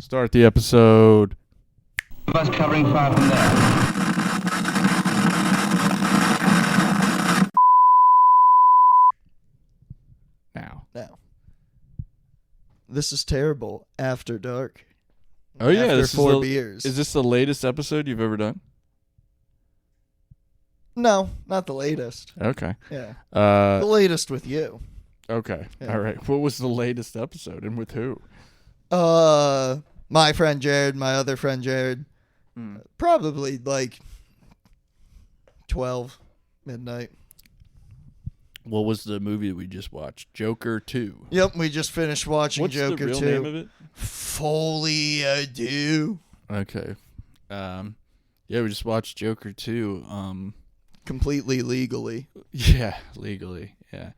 Start the episode. Bus covering far from there. Now. This is terrible. After dark. Oh yeah, After this 4 beers. Is this the latest episode you've ever done? No, not the latest. Okay. Yeah. The latest with you. Okay. Yeah. All right. What was the latest episode and with who? My friend Jarrod, my other friend Jarrod. Probably like 12 midnight. What was the movie we just watched? Joker 2. Yep, we just finished watching What's Joker 2. What's the real name of it? Foley Ado. Okay. Yeah, we just watched Joker 2. Completely legally. Yeah, legally. Yeah.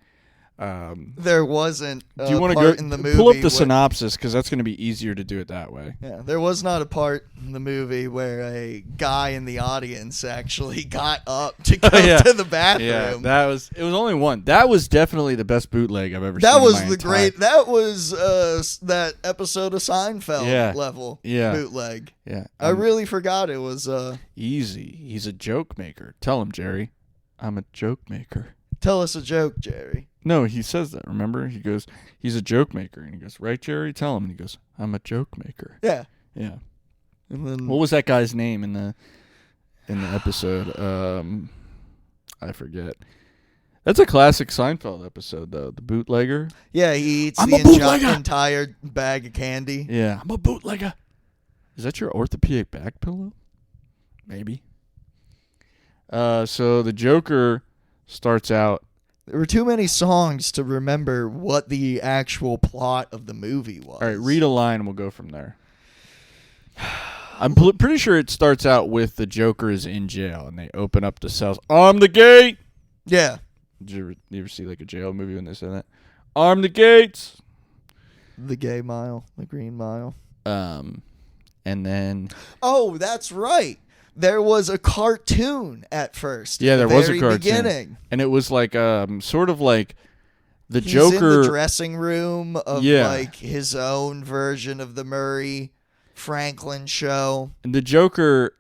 There wasn't do you want to go in the movie. Pull up the synopsis because that's going to be easier to do it that way. Yeah, there was not a part in the movie where a guy in the audience actually got up to go to the bathroom. Yeah, it was only one. That was definitely the best bootleg I've ever seen. That was that was that episode of Seinfeld level bootleg. Yeah. I really forgot it was easy. He's a joke maker. Tell him, Jerry. I'm a joke maker. Tell us a joke, Jerry. No, he says that, remember? He goes, he's a joke maker. And he goes, right, Jerry? Tell him. And he goes, I'm a joke maker. Yeah. Yeah. And then what was that guy's name in the episode? I forget. That's a classic Seinfeld episode, though. The bootlegger. Yeah, he eats entire bag of candy. Yeah. I'm a bootlegger. Is that your orthopedic back pillow? Maybe. So the Joker starts out. There were too many songs to remember what the actual plot of the movie was. All right, read a line and we'll go from there. I'm pretty sure it starts out with the Joker is in jail and they open up the cells. Arm the gate! Yeah. Did you ever see like a jail movie when they say that? Arm the gates! The Gay Mile. The Green Mile. And then... Oh, that's right. There was a cartoon at first. Yeah, there was a cartoon. Beginning. And it was like sort of like the He's Joker in the dressing room of like his own version of the Murray Franklin show. And the Joker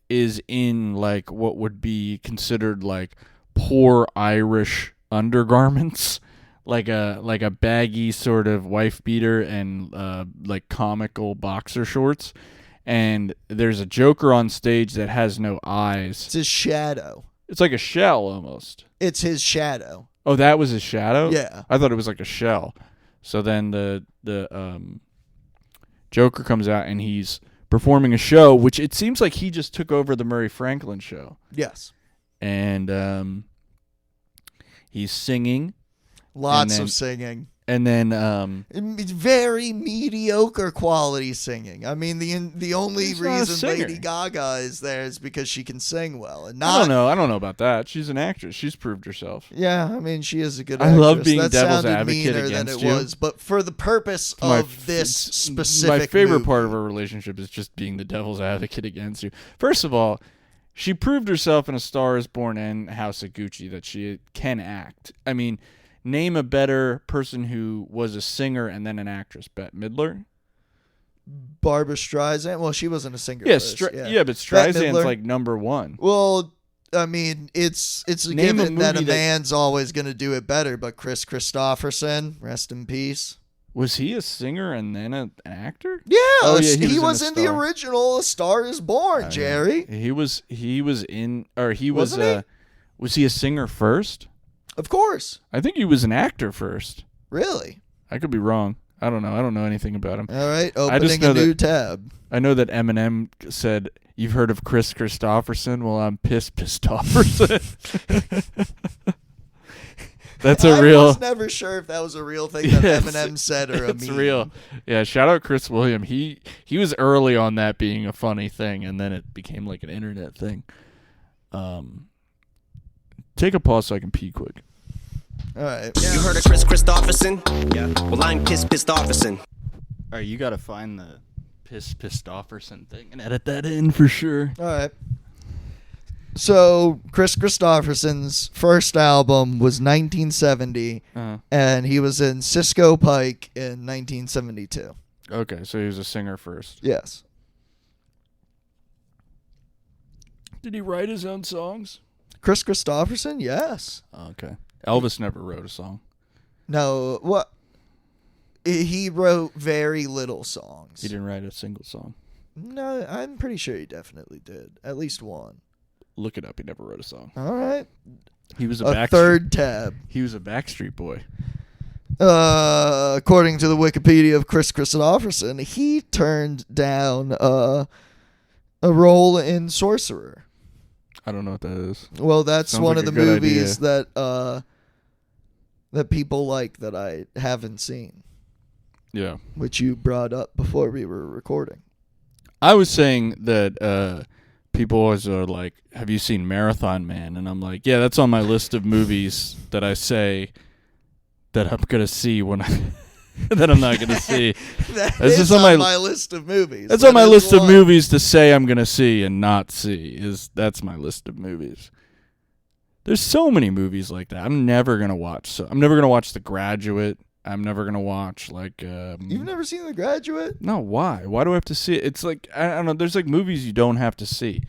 is in like what would be considered like poor Irish undergarments. Like a baggy sort of wife beater and like comical boxer shorts. And there's a Joker on stage that has no eyes. It's his shadow. It's like a shell almost. It's his shadow. Oh, that was his shadow? Yeah. I thought it was like a shell. So then the Joker comes out and he's performing a show, which it seems like he just took over the Murray Franklin show. Yes. And he's singing. Lots of singing. And then very mediocre quality singing. I mean, the only reason Lady Gaga is there is because she can sing well. And I don't know about that. She's an actress. She's proved herself. Yeah, I mean, she is a good actress. I love being that devil's sounded advocate meaner against than it you. was, but for the purpose of this specific my favorite movie. part of our relationship is just being the devil's advocate against you. First of all, she proved herself in A Star Is Born and House of Gucci that she can act. I mean, name a better person who was a singer and then an actress. Bette Midler? Barbara Streisand? Well, she wasn't a singer first. but Streisand's like number one. Well, I mean, it's a given that a man's always going to do it better, but Chris Christopherson, rest in peace. Was he a singer and then an actor? Yeah, he was in the original A Star Is Born, Jerry. Yeah. He was in, or he was Wasn't he? Was he a singer first? Of course. I think he was an actor first. Really? I could be wrong. I don't know. I don't know anything about him. All right, opening a new tab. I know that Eminem said, "You've heard of Chris Christopherson? Well, I'm Pistofferson." That's a real... I was never sure if that was a real thing that Eminem said or a meme. It's real. Yeah, shout out Chris William. He was early on that being a funny thing, and then it became like an internet thing. Take a pause so I can pee quick. All right. Yeah. You heard of Chris Christopherson? Yeah. Well, I'm Pistofferson. All right, you got to find the Pistofferson thing and edit that in for sure. All right. So Chris Christopherson's first album was 1970, and he was in Cisco Pike in 1972. Okay, so he was a singer first. Yes. Did he write his own songs? Chris Christopherson? Yes. Okay. Elvis never wrote a song. No, what? He wrote very little songs. He didn't write a single song. No, I'm pretty sure he definitely did. At least one. Look it up. He never wrote a song. All right. He was A third tab. He was a Backstreet Boy. According to the Wikipedia of Chris Christopherson, he turned down a role in Sorcerer. I don't know what that is. Well, that's Sounds one like of the a good movies that people like that I haven't seen. Yeah. Which you brought up before we were recording. I was saying that people always are like, have you seen Marathon Man? And I'm like, yeah, that's on my list of movies that I say that I'm going to see when I... that I'm not going to see. That's just on my list of movies. That's on my list of movies to say I'm going to see and not see. That's my list of movies. There's so many movies like that. I'm never going to watch. So I'm never going to watch The Graduate. I'm never going to watch like... You've never seen The Graduate? No, why? Why do I have to see it? It's like, I don't know, there's like movies you don't have to see.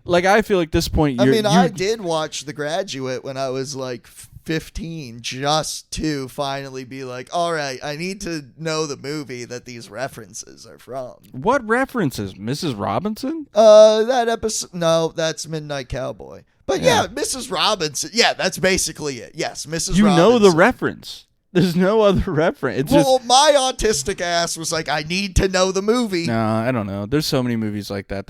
Like, I feel like this point... I did watch The Graduate when I was like 15 just to finally be like, all right, I need to know the movie that these references are from. What references? Mrs. Robinson? That episode... No, that's Midnight Cowboy. But yeah, Mrs. Robinson. Yeah, that's basically it. Yes, Mrs. Robinson. You know the reference. There's no other reference. It's my autistic ass was like, I need to know the movie. No, I don't know. There's so many movies like that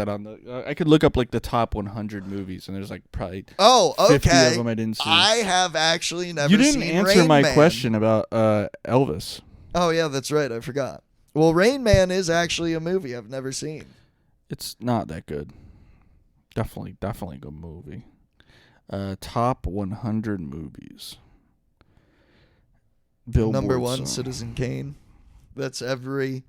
I could look up like the top 100 movies, and there's like probably 50 of them I didn't see. I have actually never seen seen You didn't answer Rain my Man. question about Elvis. Oh, yeah, that's right. I forgot. Well, Rain Man is actually a movie I've never seen. It's not that good. Definitely a good movie. Top 100 movies. Billboard number one, song. Citizen Kane. That's every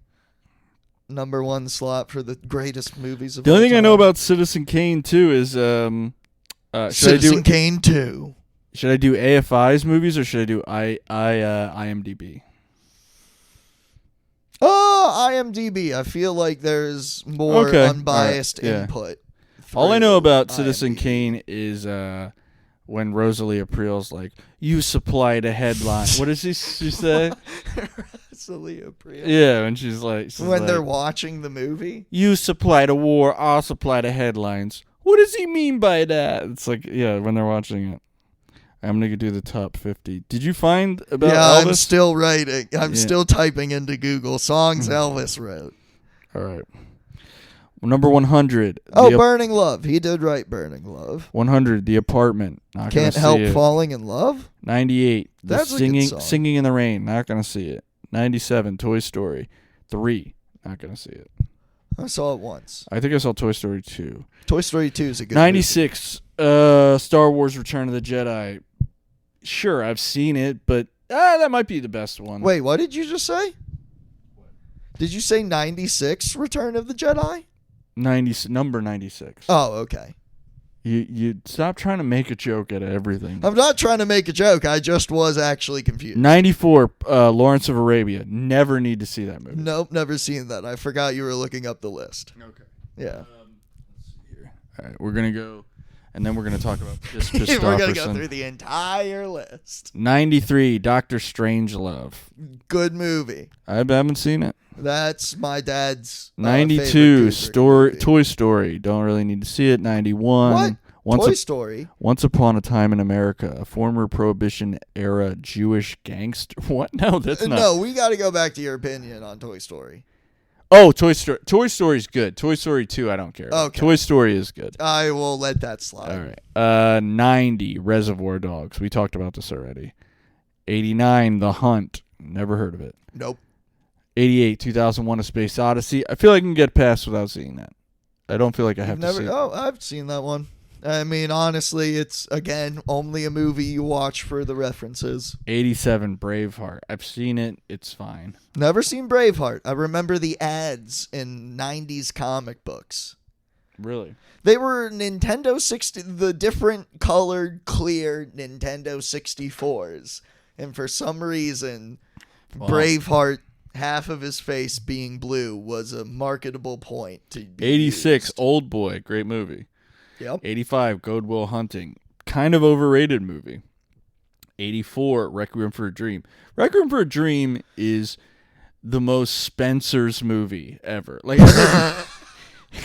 number one slot for the greatest movies of all time. The only thing I know about Citizen Kane too is Citizen Kane 2. Should I do AFI's movies or should I do IMDb? IMDb. I feel like there's more unbiased input. All I know about Citizen Kane is when Rosalie April's like, you supplied a headline. What does she say? Rosalie April. Yeah, when she's like... when they're watching the movie? You supplied a war, I'll supply the headlines. What does he mean by that? It's like, yeah, when they're watching it. I'm going to do the top 50. Did you find about Elvis? I'm still writing. I'm still typing into Google songs Elvis wrote. All right. Number 100. Burning Love. He did write Burning Love. 100, The Apartment. Not Can't Help Falling in Love. 98, That's a good song. Singing in the Rain. Not going to see it. 97, Toy Story. 3, not going to see it. I saw it once. I think I saw Toy Story 2. Toy Story 2 is a good 96, Star Wars Return of the Jedi. Sure, I've seen it, but that might be the best one. Wait, what did you just say? Did you say 96, Return of the Jedi? Number 96. Oh, okay. You stop trying to make a joke out of everything. I'm not trying to make a joke. I just was actually confused. 94, Lawrence of Arabia. Never need to see that movie. Nope, never seen that. I forgot you were looking up the list. Okay. Yeah. Let's see here. All right, we're going to go, and then we're going to talk about Piss We're going to go through the entire list. 93, Dr. Strangelove. Good movie. I haven't seen it. That's my dad's 92, favorite Toy Story. Don't really need to see it. 91. What? Toy Story? Once Upon a Time in America, a former Prohibition-era Jewish gangster. What? No, that's not. No, we got to go back to your opinion on Toy Story. Oh, Toy Story. Toy Story's good. Toy Story 2, I don't care about. Okay. Toy Story is good. I will let that slide. All right. 90, Reservoir Dogs. We talked about this already. 89, The Hunt. Never heard of it. Nope. 88, 2001: A Space Odyssey. I feel like I can get past without seeing that. I don't feel like I have to see it. Oh, I've seen that one. I mean, honestly, it's, again, only a movie you watch for the references. 87, Braveheart. I've seen it. It's fine. Never seen Braveheart. I remember the ads in 90s comic books. Really? They were Nintendo 60, the different colored, clear Nintendo 64s. And for some reason, Braveheart half of his face being blue was a marketable point to be 86, used. Old Boy, great movie. Yep. 85, Good Will Hunting, kind of overrated movie. 84, Requiem for a Dream. Requiem for a Dream is the most Spencer's movie ever. Like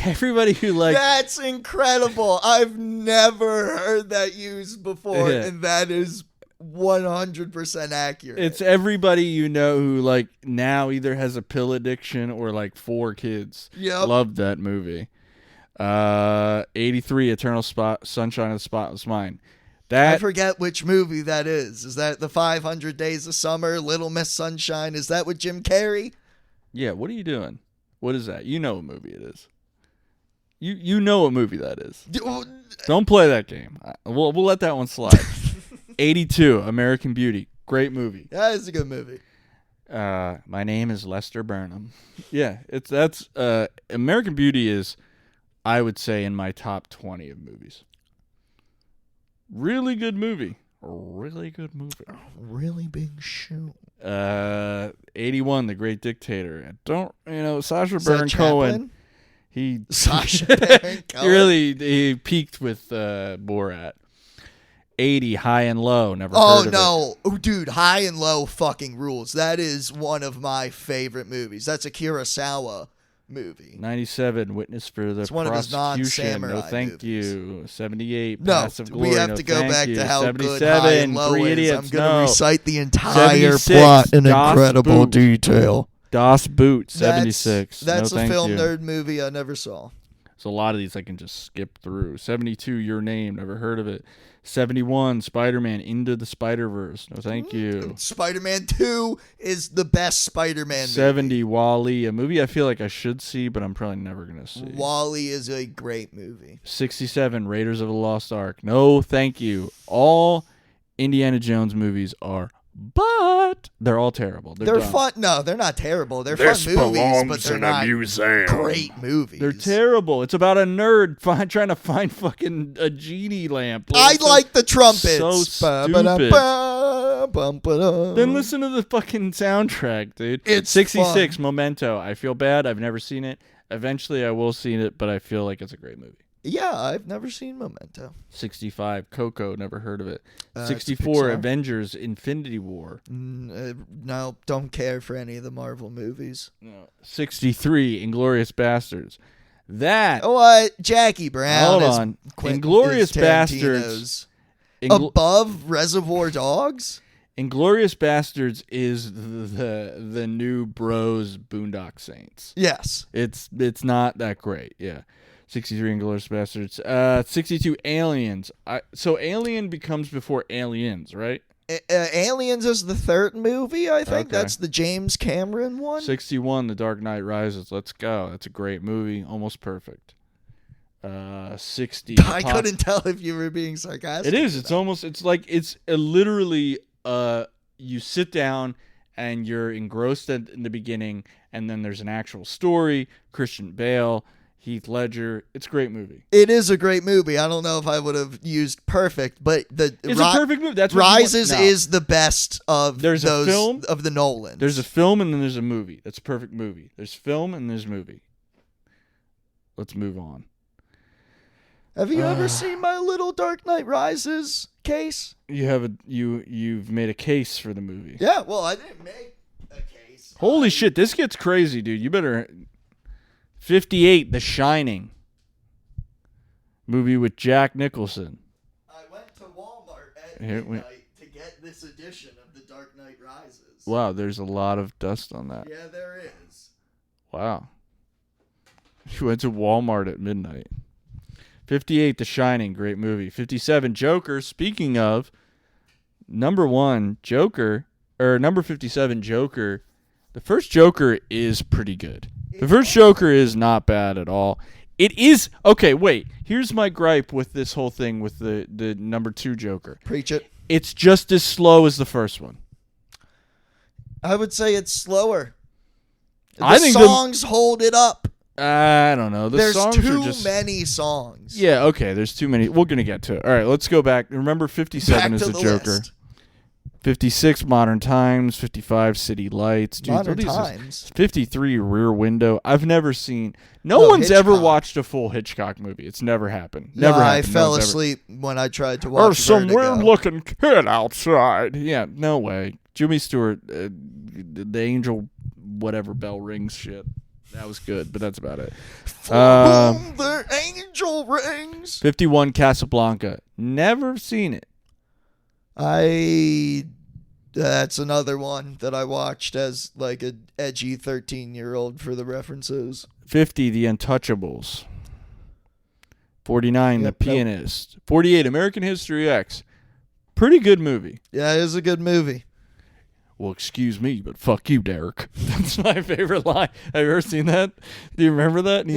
everybody who like That's incredible. I've never heard that used before, Yeah. and that is 100% accurate. it's everybody you know who like now either has a pill addiction or like 4 kids. Yep. Loved that movie. 83, Eternal Sunshine of the Spotless Mind. I That forget which movie that is. Is that the 500 Days of Summer, Little Miss Sunshine? Is that with Jim Carrey? Yeah, what are you doing? What is that? You know what movie it is. You know what movie that is. Don't play that game. We'll let that one slide. 82, American Beauty. Great movie. That is a good movie. My name is Lester Burnham. Yeah, that's American Beauty is, I would say, in my top 20 of movies. Really good movie. Really good movie. Really big shoe. 81, The Great Dictator. Sacha Is that Baron Cohen. Chaplin? He Sacha Baron Cohen? he peaked with Borat. 80, High and Low. Never Oh, heard of no. Oh, dude, High and Low fucking rules. That is one of my favorite movies. That's a Kurosawa movie. 97, Witness for the It's one of his Prosecution. No, non-samurai thank movies. you. 78, No, Passive Glory. we have no, to go thank back you. to how 77, good High and Low Three is. Idiots. I'm going to no. recite the entire 76, plot in Das incredible Boot. detail. Das Boot, 76. That's no, a thank film you. nerd movie I never saw. So a lot of these I can just skip through. 72, Your Name. Never heard of it. 71, Spider-Man Into the Spider-Verse. No, thank you. Spider-Man 2 is the best Spider-Man movie. 70, Wall-E, a movie I feel like I should see, but I'm probably never going to see. Wall-E is a great movie. 67, Raiders of the Lost Ark. No, thank you. All Indiana Jones movies are, but they're all terrible. They're dumb. fun. No, they're not terrible. They're fun movies, but they're not great movies. They're terrible. It's about a nerd trying to find fucking a genie lamp. I like the trumpets. So stupid. Then listen to the fucking soundtrack, dude. It's 66, fun. Memento. I feel bad. I've never seen it. Eventually, I will see it, but I feel like it's a great movie. Yeah, I've never seen Memento. 65, Coco. Never heard of it. It's 64, Pixar. Avengers: Infinity War. No, don't care for any of the Marvel movies. 63, Inglourious Bastards. That What? Jackie Brown. hold is on, Quentin- Inglourious is Bastards. Tarantino's. Above Reservoir Dogs? Inglourious Bastards is the new Bros Boondock Saints. Yes. It's not that great. Yeah. 63, Inglourious Bastards. 62, Aliens. So Alien becomes before Aliens, right? Aliens is the third movie, I think. Okay. That's the James Cameron one. 61, The Dark Knight Rises. Let's go. That's a great movie. Almost perfect. 60. I couldn't tell if you were being sarcastic. It is. It's almost. It's like it's literally. You sit down and you're engrossed in the beginning, and then there's an actual story. Christian Bale, Heath Ledger. It's a great movie. It is a great movie. I don't know if I would have used perfect, but It's a perfect movie. That's what Rises you want. No. is the best of There's a those film. of the Nolans. There's a film and then there's a movie. That's a perfect movie. There's film and there's movie. Let's move on. Have you ever seen my little Dark Knight Rises case? You've made a case for the movie. Yeah, well, I didn't make a case. Holy shit, this gets crazy, dude. You better 58, The Shining. Movie with Jack Nicholson. I went to Walmart at Here we- midnight to get this edition of The Dark Knight Rises. Wow, there's a lot of dust on that. Yeah, there is. Wow. You went to Walmart at midnight. 58, The Shining, great movie. 57, Joker. Speaking of, number 57, Joker. The first Joker is pretty good. The first Joker is not bad at all. It is, okay, wait. Here's my gripe with this whole thing with the number 2 Joker. Preach it. It's just as slow as the first one. I would say it's slower. I think songs hold it up. I don't know. There's songs too are just many songs. Yeah, okay, there's too many. We're going to get to it. All right, let's go back. Remember 57 Back is to the the Joker. list. 56, Modern Times. 55, City Lights. Dude, Modern what is this? Times. 53, Rear Window. I've never seen. No Oh, one's ever Hitchcock. watched a full Hitchcock movie. It's never happened. No, Never I happened. fell No one's ever- asleep when I tried to watch There's some Vertigo. weird-looking kid outside. Yeah, no way. Jimmy Stewart, the angel, whatever bell rings shit. That was good, but that's about it. For whom the angel rings. 51, Casablanca. Never seen it. That's another one that I watched as like an edgy 13-year-old for the references. 50, The Untouchables. 49, Yep, The Pianist. 48, American History X. Pretty good movie. Yeah, it is a good movie. Well, excuse me, but fuck you, Derek. That's my favorite line. Have you ever seen that? Do you remember that? And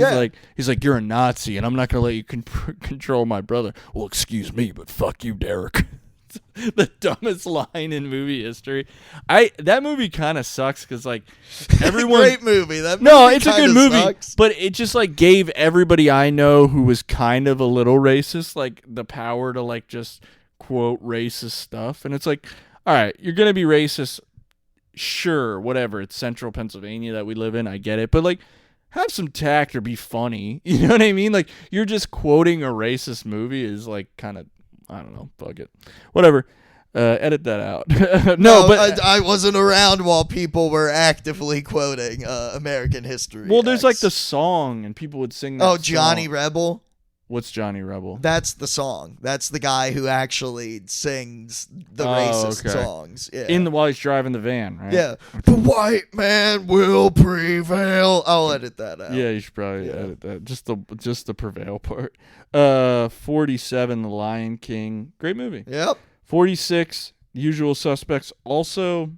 he's like, you're a Nazi, and I'm not gonna let you control my brother. Well, excuse me, but fuck you, Derek. The dumbest line in movie history. That movie kind of sucks because like everyone. Great movie. That movie No, it's a good kinda movie, sucks. but it just like gave everybody I know who was kind of a little racist like the power to like just quote racist stuff, and it's like, all right, you're gonna be racist. Sure, whatever. It's central Pennsylvania that we live in. I get it. But, like, have some tact or be funny. You know what I mean? Like, you're just quoting a racist movie is, like, kind of, I don't know. Fuck it. Whatever. Edit that out. No, but I wasn't around while people were actively quoting American History. well, there's, like, X. the song, and people would sing that Oh, Johnny song. Rebel? What's Johnny Rebel? That's the song. That's the guy who actually sings the Oh, racist okay. songs. Yeah. While he's driving the van, right? Yeah. The white man will prevail. I'll edit that out. Yeah, you should probably edit that. Just the prevail part. 47, The Lion King. Great movie. Yep. 46, Usual Suspects. Also,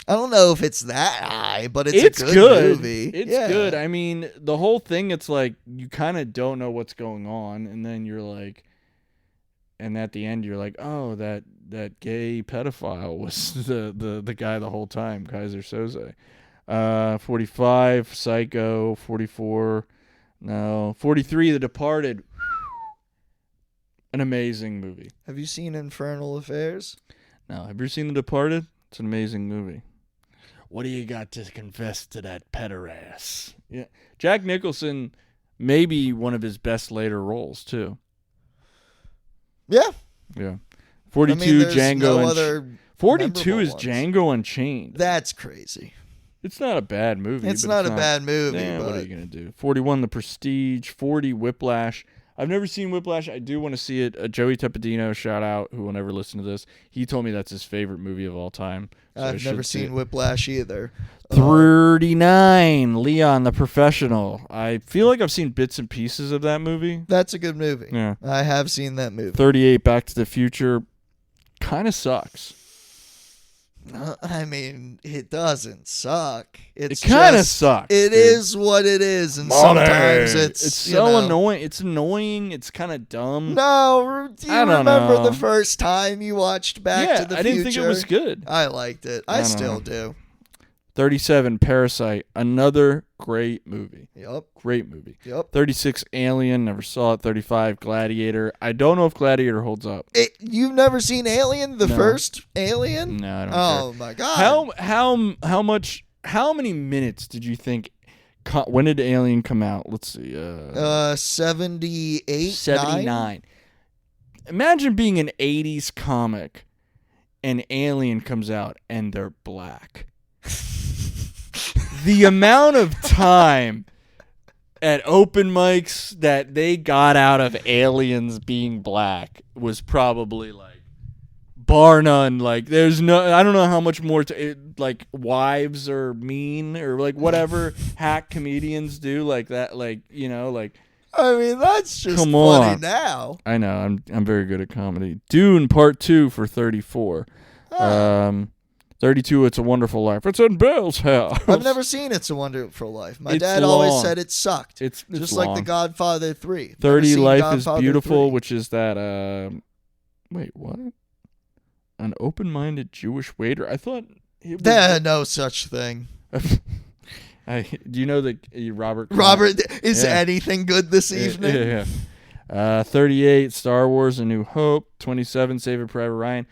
I don't know if it's that high, but it's a good, movie. It's Yeah. good. I mean, the whole thing, it's like you kind of don't know what's going on, and then you're like, and at the end you're like, oh, that gay pedophile was the guy the whole time, Kaiser Soze. 45, Psycho. 44, no. 43, The Departed. An amazing movie. Have you seen Infernal Affairs? No, have you seen The Departed? It's an amazing movie. What do you got to confess to that pederast? Yeah, Jack Nicholson, maybe one of his best later roles too. Yeah. Yeah, 42, I mean, there's Django. no other 42 memorable is ones. Django Unchained. That's crazy. It's not a bad movie. It's but not a bad movie, Yeah, but what are you gonna do? 41, The Prestige. 40, Whiplash. I've never seen Whiplash. I do want to see it. Joey Tepedino, shout out, who will never listen to this. He told me that's his favorite movie of all time. So I I've never should see seen it. Whiplash either. 39, Leon the Professional. I feel like I've seen bits and pieces of that movie. That's a good movie. Yeah. I have seen that movie. 38, Back to the Future. Kind of sucks. I mean, it doesn't suck. It kind of sucks. It dude. is what it is, and sometimes it's so you know, annoying. It's annoying. It's kind of dumb. No, do you I don't remember know. the first time you watched Back yeah, to the I Future? didn't think it was good. I liked it. I don't still know. do. 37, Parasite. Another great movie. Yep. Great movie. Yep. 36, Alien. Never saw it. 35, Gladiator. I don't know if Gladiator holds up. You've never seen Alien, the No. first Alien? No, I don't Oh my god. How many minutes did you think? When did Alien come out? Let's see. 78, 79. Imagine being an 80s comic and Alien comes out and they're black. The amount of time at open mics that they got out of aliens being black was probably like bar none. Like there's no, I don't know how much more like wives are mean or like whatever hack comedians do like that. Like, you know, like, I mean, that's just Come funny on. now. I know I'm very good at comedy. Dune Part 2 for 34. 32, It's a Wonderful Life. It's in Bill's house. I've never seen It's a Wonderful Life. My It's dad always long. said it sucked. It's just like The long. Godfather 3. Never 30, seen Life Godfather is Beautiful, 3. which is that, wait, what? An open-minded Jewish waiter? I thought it was... There's no such thing. Do you know that Robert... Robert, is Yeah. anything good this evening? Yeah. 38, Star Wars A New Hope. 27, Saving Private Ryan.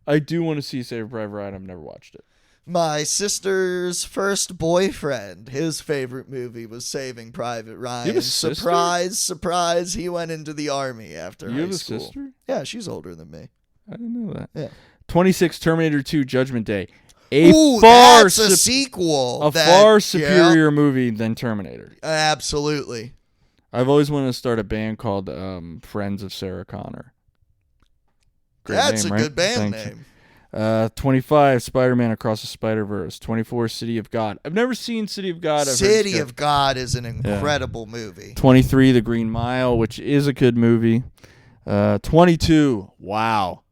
I do want to see Saving Private Ryan. I've never watched it. My sister's first boyfriend, his favorite movie was Saving Private Ryan. You have a sister? Surprise, surprise, he went into the Army after You high have a school. sister? Yeah, she's older than me. I didn't know that. Yeah. 26 Terminator 2 Judgment Day. Ooh, that's a sequel. A far superior movie than Terminator. Absolutely. I've always wanted to start a band called Friends of Sarah Connor. Great That's name, a right? good band Thank you. name. 25, Spider-Man Across the Spider-Verse. 24, City of God. I've never seen City of God. City of God is an incredible movie. 23, The Green Mile, which is a good movie. 22, wow.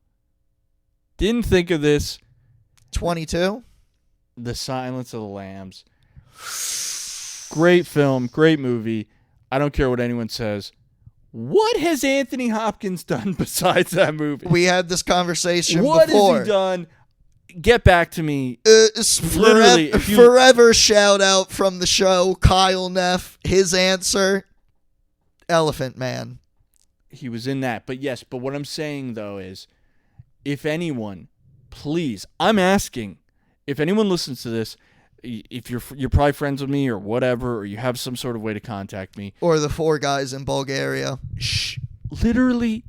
Didn't think of this. 22? The Silence of the Lambs. Great film, great movie. I don't care what anyone says. What has Anthony Hopkins done besides that movie? We had this conversation What before. has he done? Get back to me. Literally, forever shout out from the show, Kyle Neff. His answer, Elephant Man. He was in that. But yes, but what I'm saying, though, is if anyone, please, I'm asking, if anyone listens to this, if you're probably friends with me or whatever, or you have some sort of way to contact me. Or the 4 guys in Bulgaria. Literally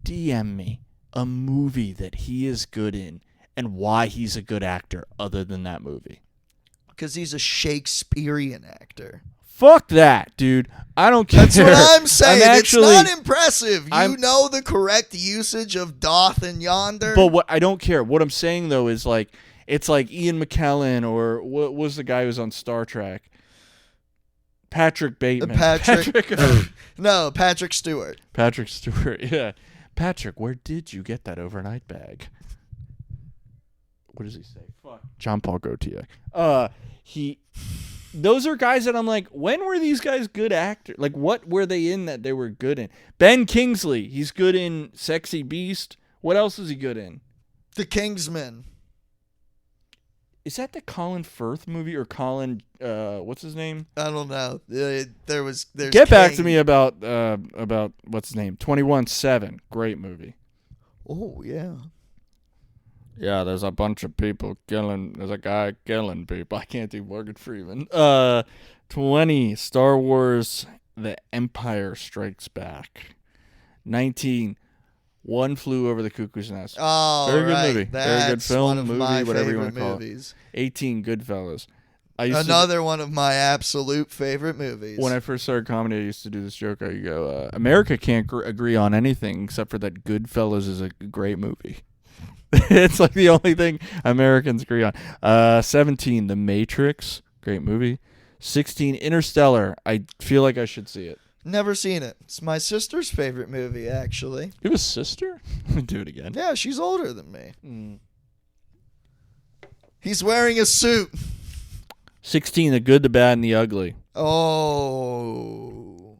DM me a movie that he is good in and why he's a good actor other than that movie. Because he's a Shakespearean actor. Fuck that, dude. I don't care. That's what I'm saying. It's not impressive. You know the correct usage of doth and yonder. But what I don't care. What I'm saying, though, is like, it's like Ian McKellen, or what was the guy who was on Star Trek? Patrick Bateman. No, Patrick Stewart. Patrick Stewart, yeah. Patrick, where did you get that overnight bag? What does he say? Fuck. John Paul Gaultier. Those are guys that I'm like, when were these guys good actors? Like, what were they in that they were good in? Ben Kingsley, he's good in Sexy Beast. What else is he good in? The Kingsman. Is that the Colin Firth movie or Colin? What's his name? I don't know. There's Get back to me about what's his name? 21/7. Great movie. Oh yeah. Yeah, there's a bunch of people killing. There's a guy killing people. I can't do Morgan Freeman. 20. Star Wars: The Empire Strikes Back. 19. One Flew Over the Cuckoo's Nest. Oh, very right. good movie. That's very good film, one of movie, my whatever you want favorite to call movies. it. 18. Goodfellas. Another one of my absolute favorite movies. When I first started comedy, I used to do this joke. I go, America can't agree on anything except for that Goodfellas is a great movie. It's like the only thing Americans agree on. 17. The Matrix. Great movie. 16. Interstellar. I feel like I should see it. Never seen it. It's my sister's favorite movie, actually. You have a sister? Do it again. Yeah, she's older than me. He's wearing a suit. 16. The Good, the Bad, and the Ugly. Oh.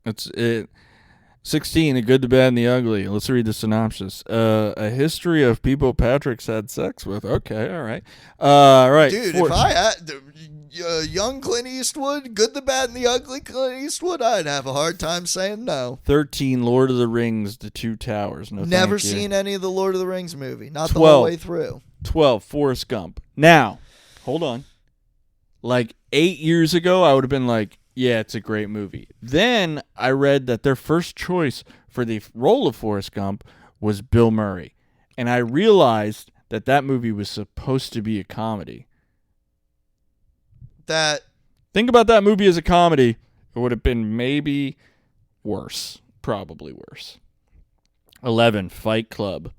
That's it. 16. The Good, the Bad, and the Ugly. Let's read the synopsis. A history of people Patrick's had sex with. Okay, all right. Right. Dude, if I had young Clint Eastwood, Good, the Bad, and the Ugly Clint Eastwood, I'd have a hard time saying no. 13. Lord of the Rings, The Two Towers. No, never seen any of the Lord of the Rings movie. Not 12. the whole way through. 12. Forrest Gump. Now, hold on. Like 8 years ago, I would have been like, yeah, it's a great movie. Then I read that their first choice for the role of Forrest Gump was Bill Murray. And I realized that movie was supposed to be a comedy. Think about that movie as a comedy. It would have been maybe worse. Probably worse. 11. Fight Club.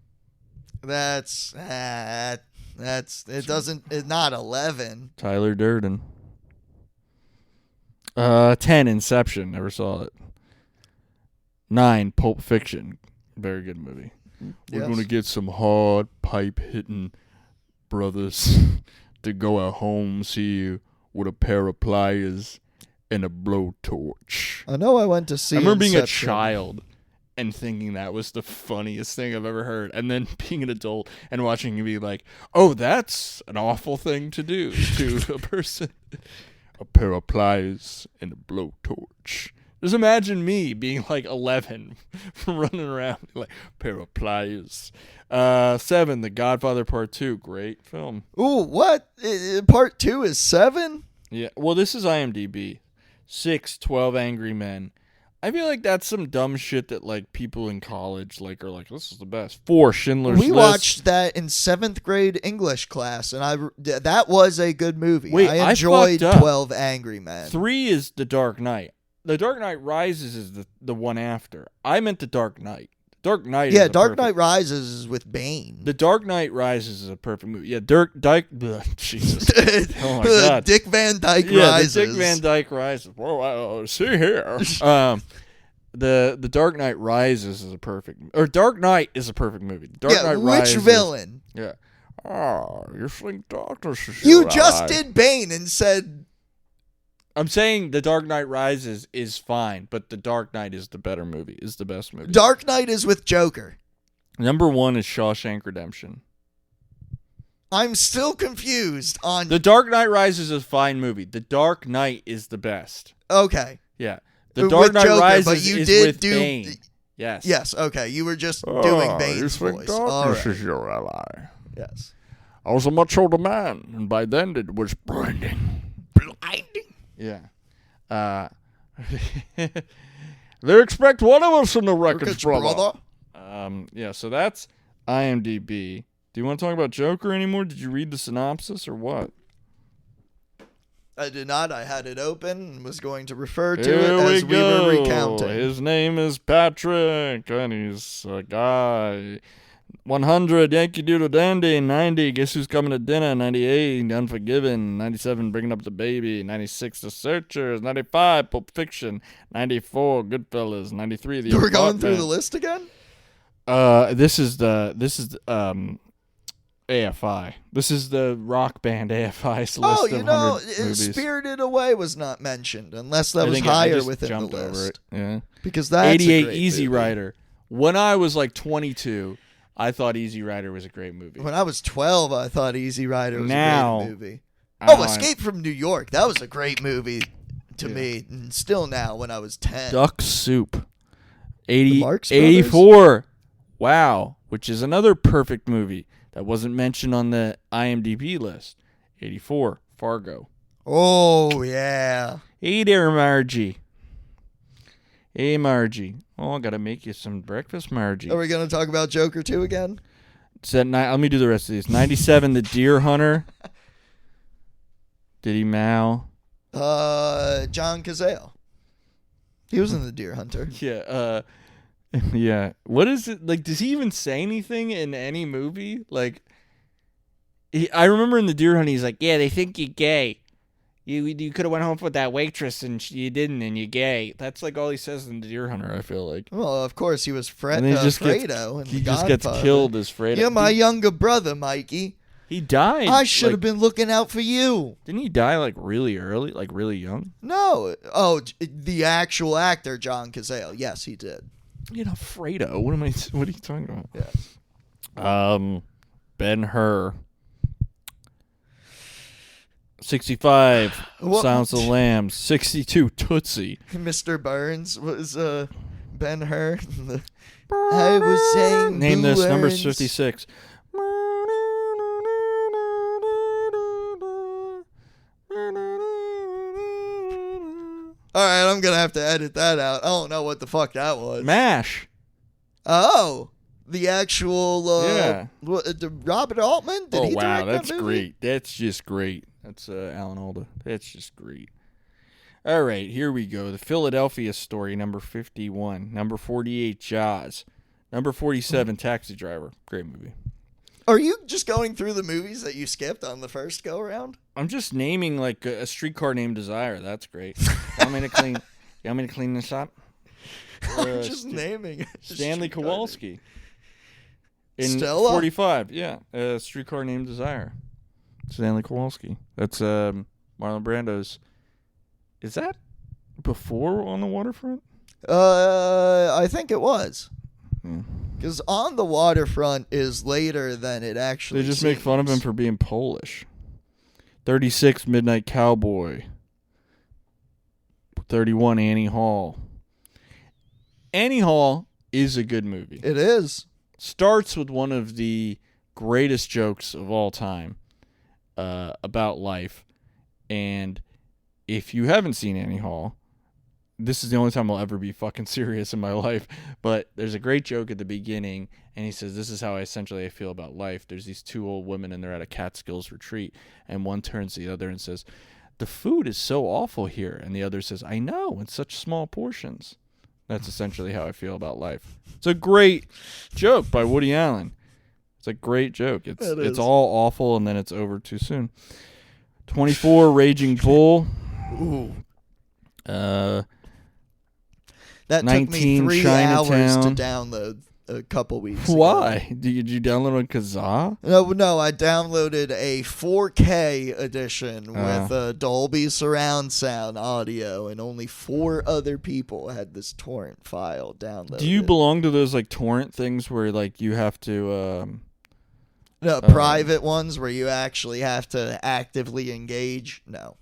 It's not 11. Tyler Durden. 10. Inception. Never saw it. 9. Pulp Fiction. Very good movie. We're going to get some hard pipe hitting brothers to go at home, see you with a pair of pliers and a blowtorch. I know I went to see I remember being a Inception. child and thinking that was the funniest thing I've ever heard. And then being an adult and watching you be like, oh, that's an awful thing to do to a person. A pair of pliers and a blowtorch. Just imagine me being like 11, running around like pair of pliers. 7, The Godfather Part 2, great film. Ooh, what? Part 2 is 7? Yeah, well, this is IMDb. 6, 12 Angry Men. I feel like that's some dumb shit that like people in college like are like, this is the best. 4, Schindler's List. We watched that in 7th grade English class, and that was a good movie. Wait, I enjoyed fucked up. 12 Angry Men. 3 is The Dark Knight. The Dark Knight Rises is the one after. I meant The Dark Knight. Dark Knight. Yeah, is Dark Knight Rises is with Bane. The Dark Knight Rises is a perfect movie. Yeah, Jesus. Oh my God. Dick Van Dyke Yeah, Rises. the Dick Van Dyke Rises. Whoa, see here. The Dark Knight Rises is a perfect, or Dark Knight is a perfect movie. Dark Knight which Rises. villain? Yeah. Oh, you think Doctor? You just did Bane and said. I'm saying The Dark Knight Rises is fine, but The Dark Knight is the better movie. Is the best movie. Dark Knight is with Joker. Number 1 is Shawshank Redemption. I'm still confused on. The Dark Knight Rises is a fine movie. The Dark Knight is the best. Okay. Yeah. The Dark With Knight Joker, Rises but you is did with do. Bane. Yes. Yes. Okay. You were just doing Bane's voice. All right. is your ally. Yes. I was a much older man, and by then it was blinding. Yeah. They expect one of us in the wreckage, brother. Yeah, so that's IMDb. Do you want to talk about Joker anymore? Did you read the synopsis or what? I did not. I had it open and was going to refer to Here it as we go. were recounting. His name is Patrick, and he's a guy. 100, Yankee Doodle Dandy. 90, Guess Who's Coming to Dinner. 98, Unforgiven. 97, Bringing Up the Baby. 96, The Searchers. 95, Pulp Fiction. 94, Goodfellas. 93, The We're going through Apartment. the list again? This is AFI. This is the rock band AFI's list Oh, of 100 movies. Spirited Away was not mentioned, unless that I was think I higher just within the jumped over list. it. Yeah. Because that's 88, a great Easy movie. Rider. When I was like 22, I thought Easy Rider was a great movie. When I was 12, I thought Easy Rider was Now, a great movie. I- Escape from New York. That was a great movie to me. And still now, when I was 10. Duck Soup. 80, The Marx Brothers? 84. Wow. Which is another perfect movie that wasn't mentioned on the IMDb list. 84. Fargo. Oh, yeah. Hey there, Margie. Hey, Margie. Oh, I gotta make you some breakfast, Margie. Are we going to talk about Joker 2 again? Let me do the rest of these. 97, The Deer Hunter. Diddy Mao. John Cazale. He was in The Deer Hunter. Yeah, yeah. What is it? Like, does he even say anything in any movie? Like, I remember in The Deer Hunter, he's like, yeah, they think you're gay. You could have went home with that waitress and you didn't, and you're gay. That's like all he says in The Deer Hunter, I feel like. Well, of course, he was And then he just Fredo. he just gets killed as Fredo. You're my younger brother, Mikey. He died. I should have like, been looking out for you. Didn't he die like really early, like really young? No. Oh, the actual actor, John Cazale. Yes, he did. You know, Fredo. What are you talking about? Yeah. Ben-Hur. 65, What? Silence of the Lambs. 62, Tootsie. Mr. Burns was Ben-Hur. I was saying Name this, number Burns. 56. All right, I'm going to have to edit that out. I don't know what the fuck that was. MASH. Oh, the actual Yeah. Robert Altman? Did Oh, he wow, direct that's that movie? great. That's just great. That's Alan Alda. That's just great. All right, here we go. The Philadelphia Story, number 51. Number 48, Jaws. Number 47, Taxi Driver. Great movie. Are you just going through the movies that you skipped on the first go around? I'm just naming like a streetcar named Desire. That's great. You want me to clean this up? I'm just naming it. Stanley Kowalski. In Stella? 45, yeah. Streetcar Named Desire. Stanley Kowalski. That's Marlon Brando's. Is that before On the Waterfront? I think it was. Yeah. Because On the Waterfront is later than it actually They just make fun of him for being Polish. 36, Midnight Cowboy. 31, Annie Hall. Annie Hall is a good movie. It is. Starts with one of the greatest jokes of all time about life. And if you haven't seen Annie Hall, this is the only time I'll ever be fucking serious in my life. But there's a great joke at the beginning, and he says, this is how I feel about life. There's these two old women, and they're at a Catskills retreat, and one turns to the other and says, the food is so awful here. And the other says, I know, in such small portions. That's essentially how I feel about life. It's a great joke by Woody Allen. It's a great joke. It's all awful, and then it's over too soon. 24, Raging Bull. Ooh. That took 19, me 3 hours to Chinatown. download a couple weeks ago. Why? Did you download on Kazaa? No, I downloaded a 4K edition with a Dolby surround sound audio, and only 4 other people had this torrent file downloaded. Do you belong to those like torrent things where like you have to No, private ones where you actually have to actively engage? No.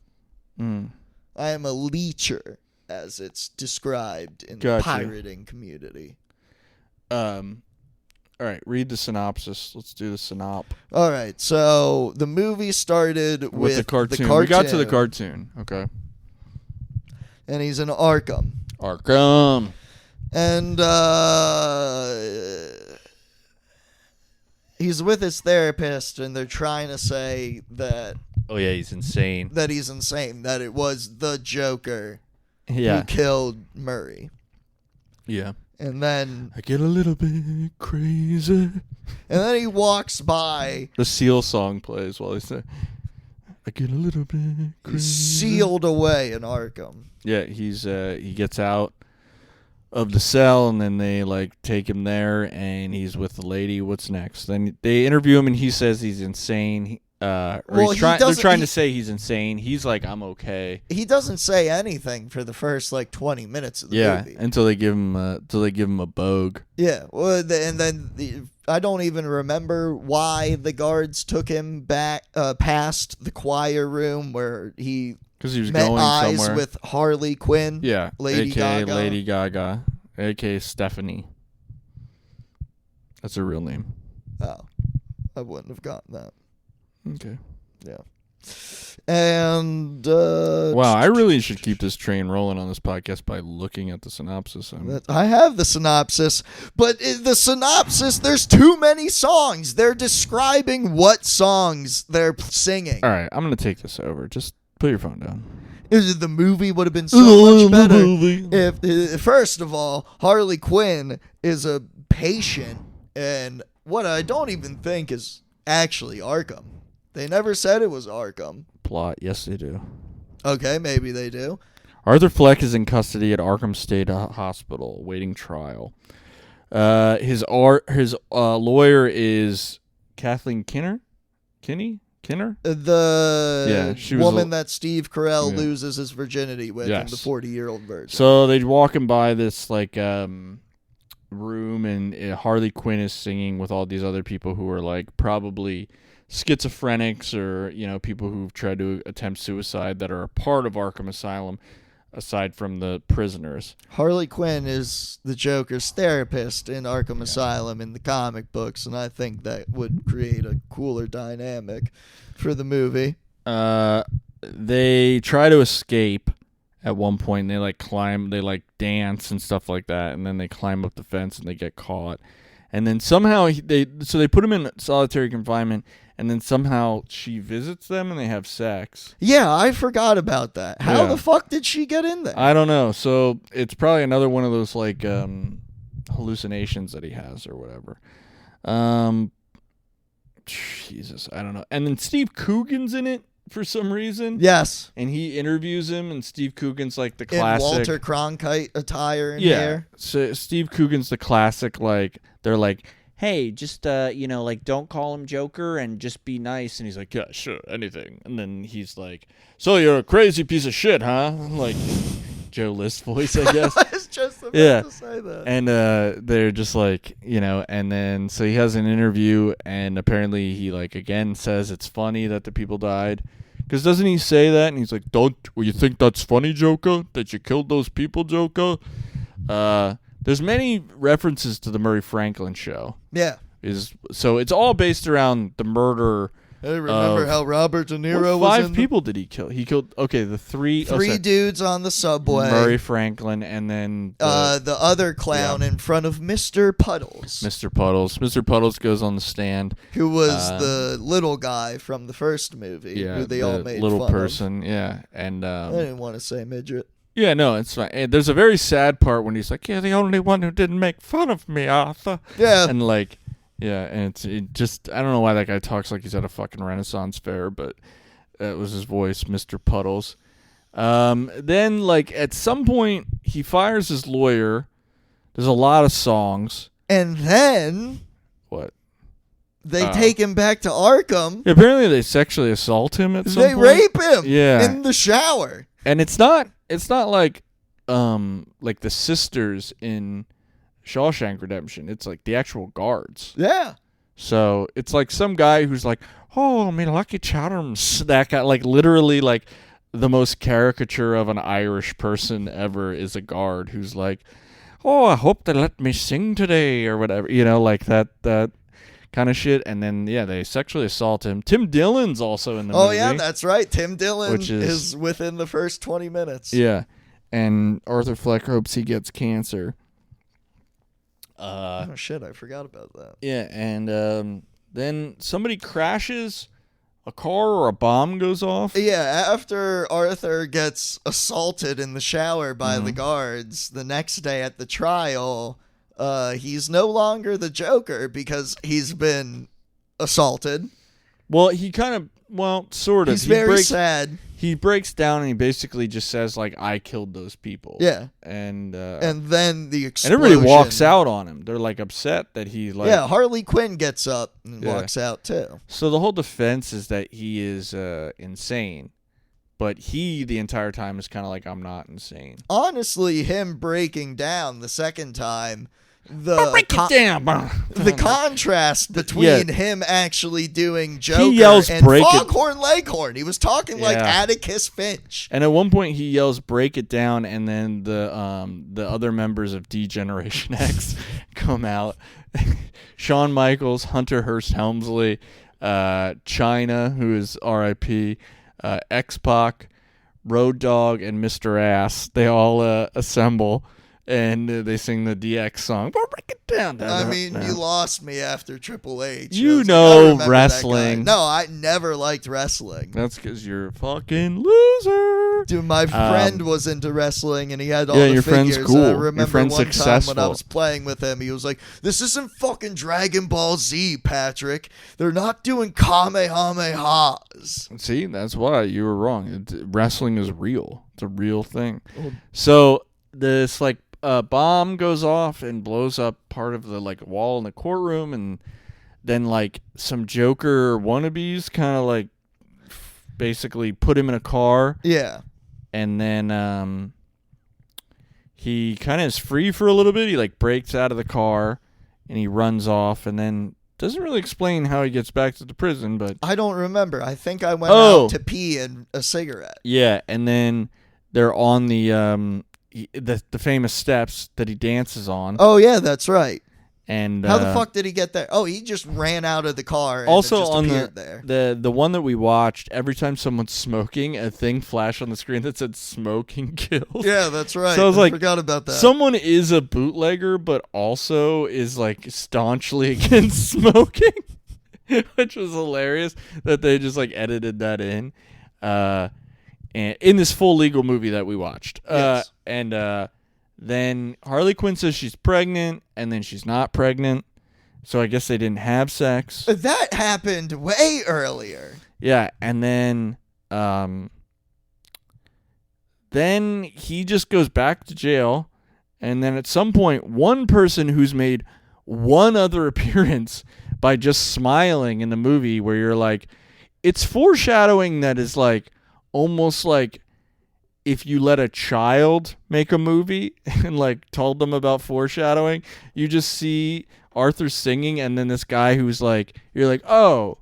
I am a leecher, as it's described in the pirating community. All right, read the synopsis. Let's do the synop. All right, so the movie started with the cartoon. We got to the cartoon. Okay. And he's in Arkham. And he's with his therapist, and they're trying to say that... Oh, yeah, he's insane. That he's insane. That it was the Joker who killed Murray. Yeah. And then... I get a little bit crazy. And then he walks by... The Seal song plays while he's there. I get a little bit crazy. He's sealed away in Arkham. Yeah, he gets out of the cell, and then they like take him there, and he's with the lady. What's next? Then they interview him, and he says he's insane. They're trying to say he's insane. He's like, I'm okay. He doesn't say anything for the first like 20 minutes of the movie. Until they give him a bogue. Yeah, well, and then I don't even remember why the guards took him back past the choir room where he was met going eyes somewhere with Harley Quinn. Yeah, Lady Gaga. Lady Gaga, aka Stephanie. That's her real name. Oh, I wouldn't have gotten that. Okay. Yeah. And wow, I really should keep this train rolling on this podcast by looking at the synopsis. I have the synopsis, but in the synopsis, there's too many songs. They're describing what songs they're singing. All right, I'm gonna take this over. Just put your phone down. The movie would have been so much better if, first of all, Harley Quinn is a patient, and what I don't even think is actually Arkham. They never said it was Arkham. Plot, yes they do. Okay, maybe they do. Arthur Fleck is in custody at Arkham State Hospital, awaiting trial. His lawyer is Kathleen Kinner? The she was woman that Steve Carell loses his virginity with in the 40-year-old version. So they're walking by this like room, and Harley Quinn is singing with all these other people who are like probably schizophrenics or people who've tried to attempt suicide that are a part of Arkham Asylum, aside from the prisoners. Harley Quinn is the Joker's therapist in Arkham Asylum in the comic books, and I think that would create a cooler dynamic for the movie. They try to escape at one point, and they dance and stuff like that, and then they climb up the fence and they get caught. And then somehow they put him in solitary confinement, and then somehow she visits them and they have sex. Yeah, I forgot about that. How the fuck did she get in there? I don't know. So it's probably another one of those like hallucinations that he has or whatever. Jesus, I don't know. And then Steve Coogan's in it for some reason. Yes. And he interviews him, and Steve Coogan's like the classic. In Walter Cronkite attire and hair. So Steve Coogan's the classic, like, they're like, hey, just, don't call him Joker and just be nice. And he's like, yeah, sure, anything. And then he's like, so you're a crazy piece of shit, huh? Like Joe List voice, I guess. I was just about to say that. And they're just like, and then so he has an interview, and apparently he like again says it's funny that the people died. Because doesn't he say that? And he's like, you think that's funny, Joker? That you killed those people, Joker? But There's many references to the Murray Franklin show. Yeah. So it's all based around the murder. Hey, remember how Robert De Niro was five people did he kill? He killed the three dudes on the subway. Murray Franklin and then the other clown in front of Mr. Puddles. Mr. Puddles goes on the stand. Who was the little guy from the first movie who they all made little fun person, yeah. And I didn't want to say midget. yeah, no, it's fine. And there's a very sad part when he's like, "Yeah, the only one who didn't make fun of me, Arthur." Yeah. And like, yeah, and it just, I don't know why that guy talks like he's at a fucking Renaissance fair, but that was his voice, Mr. Puddles. Then, like, at some point, he fires his lawyer. There's a lot of songs. And then What? they take him back to Arkham. Yeah, apparently they sexually assault him at some They point. rape him in the shower. And it's not like the sisters in Shawshank Redemption. It's like the actual guards. Yeah. So it's like some guy who's like, "Oh, me lucky charms." That guy, like, literally, like, the most caricature of an Irish person ever is a guard who's like, "Oh, I hope they let me sing today," or whatever, like that kind of shit. And then they sexually assault him. Tim Dillon's also in the movie. Oh yeah, that's right. Tim Dillon which is within the first 20 minutes. Yeah, and Arthur Fleck hopes he gets cancer. Oh shit, I forgot about that. Yeah, and then somebody crashes a car or a bomb goes off. Yeah, after Arthur gets assaulted in the shower by the guards, the next day at the trial, he's no longer the Joker because he's been assaulted. Well, he kind of, sort of. He's very sad. He breaks down and he basically just says, like, "I killed those people." Yeah. And then the explosion. and everybody walks out on him. They're, like, upset that he, like... Yeah, Harley Quinn gets up and walks out, too. So the whole defense is that he is insane. But he, the entire time, is kind of like, "I'm not insane." Honestly, him breaking down the second time... Break it down. The contrast between him actually doing Joker yells, and "Break it." Foghorn Leghorn. He was talking like Atticus Finch. And at one point he yells, "Break it down," and then the other members of D-Generation X come out. Shawn Michaels, Hunter Hearst Helmsley, China, who is R.I.P., X-Pac, Road Dogg, and Mr. Ass. They all assemble. And they sing the DX song. Break it down. I mean, you lost me after Triple H. You I know remember wrestling. No, I never liked wrestling. That's because you're a fucking loser. Dude, my friend was into wrestling, and he had all the your figures. friend's cool. And I Your remember friend's one successful. time when I was playing with him, he was like, "This isn't fucking Dragon Ball Z, Patrick. They're not doing Kamehamehas." See, that's why you were wrong. Wrestling is real. It's a real thing. So this, like, bomb goes off and blows up part of the, like, wall in the courtroom, and then, like, some Joker wannabes kind of, like, basically put him in a car. Yeah. And then he kind of is free for a little bit. He, like, breaks out of the car and he runs off, and then doesn't really explain how he gets back to the prison, but I don't remember. I think I went out to pee and a cigarette. yeah, and then they're on the famous steps that he dances on. Oh yeah, that's right. And how the fuck did he get there? Oh, he just ran out of the car and also just on appeared there. the one that we watched, every time someone's smoking, a thing flashed on the screen that said "smoking kills." Yeah, that's right. So I was like, forgot about that. Someone is a bootlegger, but also is, like, staunchly against smoking, which was hilarious that they just, like, edited that in. And in this full legal movie that we watched. Yes. And then Harley Quinn says she's pregnant, and then she's not pregnant. So I guess they didn't have sex. That happened way earlier. Yeah, and then he just goes back to jail, and then at some point, one person who's made one other appearance by just smiling in the movie, where you're like, it's foreshadowing that is, like, almost like if you let a child make a movie and, like, told them about foreshadowing, you just see Arthur singing, and then this guy who's like, you're like, oh,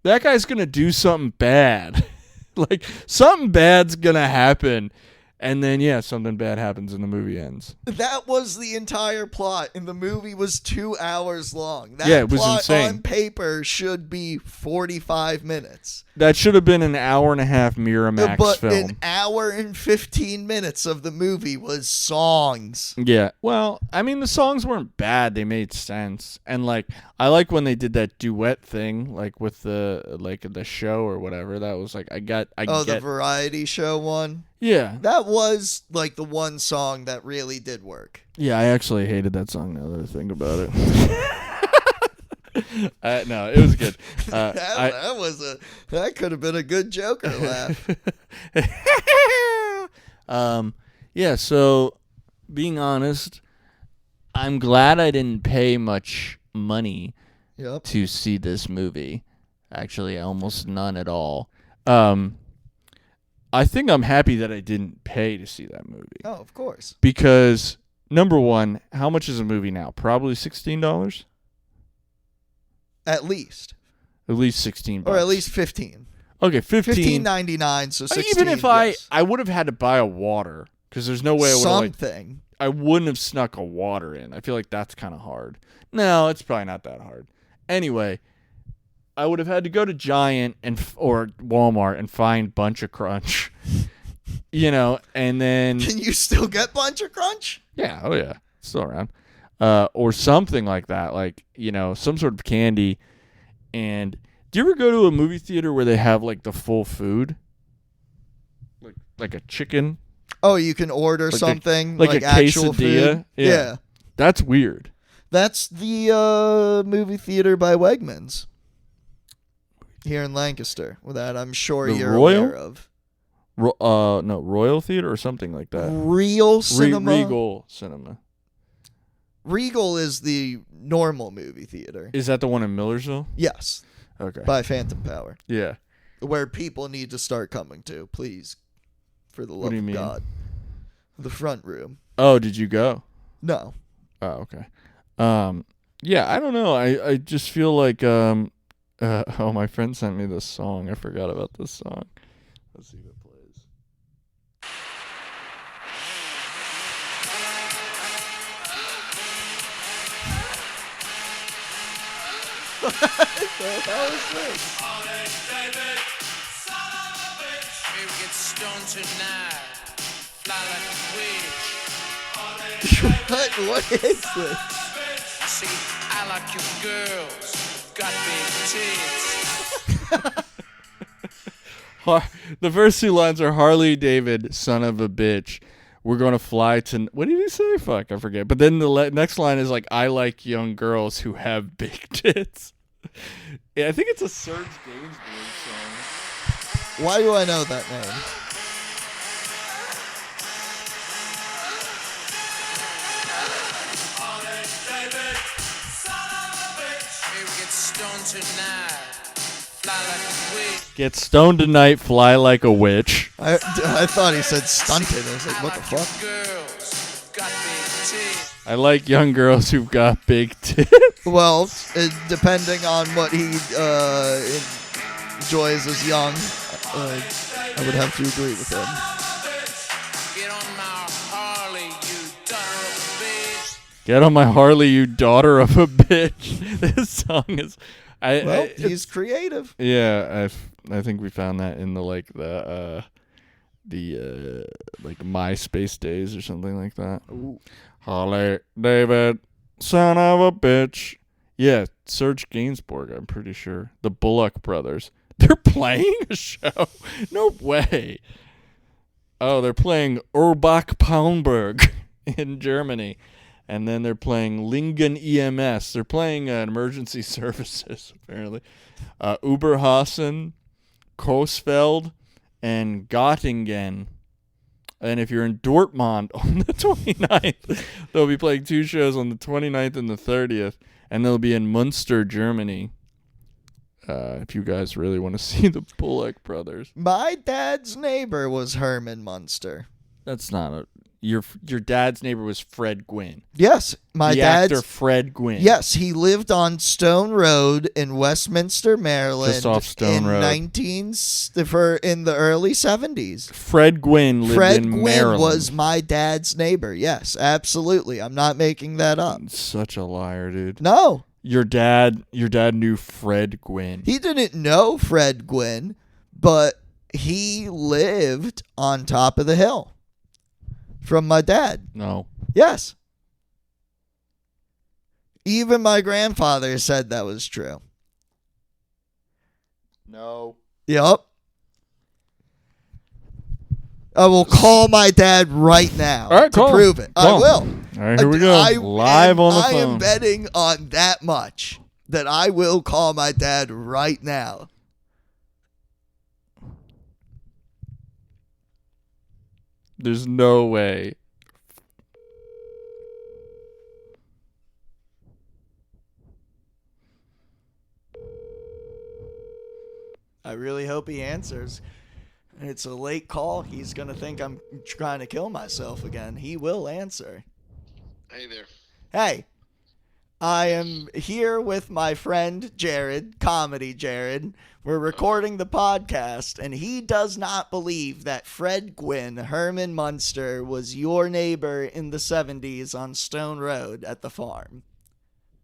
that guy's gonna do something bad. Like, something bad's gonna happen, And then, yeah, something bad happens and the movie ends. That was the entire plot, and the movie was 2 hours long. That Yeah, it was plot insane. on paper should be 45 minutes. That should have been an hour-and-a-half Miramax But film. an hour and 15 minutes of the movie was songs. Yeah. Well, I mean, the songs weren't bad. They made sense. And, like, I like when they did that duet thing, like, with the show or whatever. That was, like, The variety show one? Yeah. That was, like, the one song that really did work. Yeah, I actually hated that song now that I think about it. No, it was good. That could have been a good Joker laugh. Yeah, so being honest, I'm glad I didn't pay much money Yep. to see this movie. Actually, almost none at all. I think I'm happy that I didn't pay to see that movie. Oh, of course. Because, number one, how much is a movie now? Probably $16? At least. At least $16. Or at least 15. Okay, 15. $15.99, so 16. Even if I would have had to buy a water, because there's no way I would have, something. I wouldn't have snuck a water in. I feel like that's kind of hard. No, it's probably not that hard. Anyway, I would have had to go to Giant or Walmart and find Bunch of Crunch, and then Can you still get Bunch of Crunch? yeah, oh yeah, it's still around, or something like that, like some sort of candy. And do you ever go to a movie theater where they have like the full food, like a chicken? Oh, you can order Like something like a actual quesadilla? food. Yeah. That's weird. That's the movie theater by Wegmans here in Lancaster. That I'm sure The you're Royal? aware of. No, Royal Theater or something like that. Real Cinema. Regal Cinema. Regal is the normal movie theater. Is that the one in Millersville? Yes, Okay. by Phantom Power, Yeah. where people need to start coming to, please, for the love do you of mean? God. The front room. Oh, did you go? No. Oh, okay. Yeah, I don't know. I just feel like my friend sent me this song. I forgot about this song. Let's see if it plays. What the hell is this? Maybe get stoned tonight. Fly like a witch. What is this? See, I like you girls. Got big tits. The first two lines are Harley David, son of a bitch. We're going to fly to... What did he say? Fuck, I forget. But then the next line is like, I like young girls who have big tits. Yeah, I think it's a Serge Gainsbourg song. Why do I know that name? Maybe get stoned tonight. Fly like a witch. Get stoned tonight, fly like a witch. I thought he said stunted. I was like, what the You fuck? girls. Got big tits. I like young girls who've got big tits. Well, depending on what he enjoys as young, I would have to agree with him. Get on my Harley, you daughter of a bitch. Get on my Harley, you daughter of a bitch. This song is... Well, he's creative. Yeah, I think we found that in the MySpace days or something like that. Ooh. Harley David, son of a bitch. Yeah, Serge Gainsbourg, I'm pretty sure. The Bullock brothers. They're playing a show? No way. Oh, they're playing Urbach Paumberg in Germany. And then they're playing Lingen EMS. They're playing emergency services, apparently. Uberhausen, Coesfeld, and Göttingen. And if you're in Dortmund on the 29th, they'll be playing two shows on the 29th and the 30th. And they'll be in Munster, Germany. If you guys really want to see the Bullock brothers. My dad's neighbor was Herman Munster. That's not a... Your dad's neighbor was Fred Gwynne. Yes, my the dad's actor Fred Gwynne. Yes, he lived on Stone Road in Westminster, Maryland, Just off Stone Road. in the early 70s. Fred Gwynne lived Fred in Gwynne Maryland. was my dad's neighbor. Yes, absolutely. I'm not making that up. Such a liar, dude. No, Your dad knew Fred Gwynne. he didn't know Fred Gwynne, but he lived on top of the hill from my dad. No. Yes. Even my grandfather said that was true. No. Yep. I will call my dad right now All right, to call him. prove it. I Call him. will. All right, here we go. Live on the phone. I am betting on that much that I will call my dad right now. There's no way. I really hope he answers. It's a late call. He's going to think I'm trying to kill myself again. He will answer. Hey there. Hey, I am here with my friend Jarrod, Comedy Jarrod. We're recording the podcast, and he does not believe that Fred Gwynne, Herman Munster, was your neighbor in the 70s on Stone Road at the farm.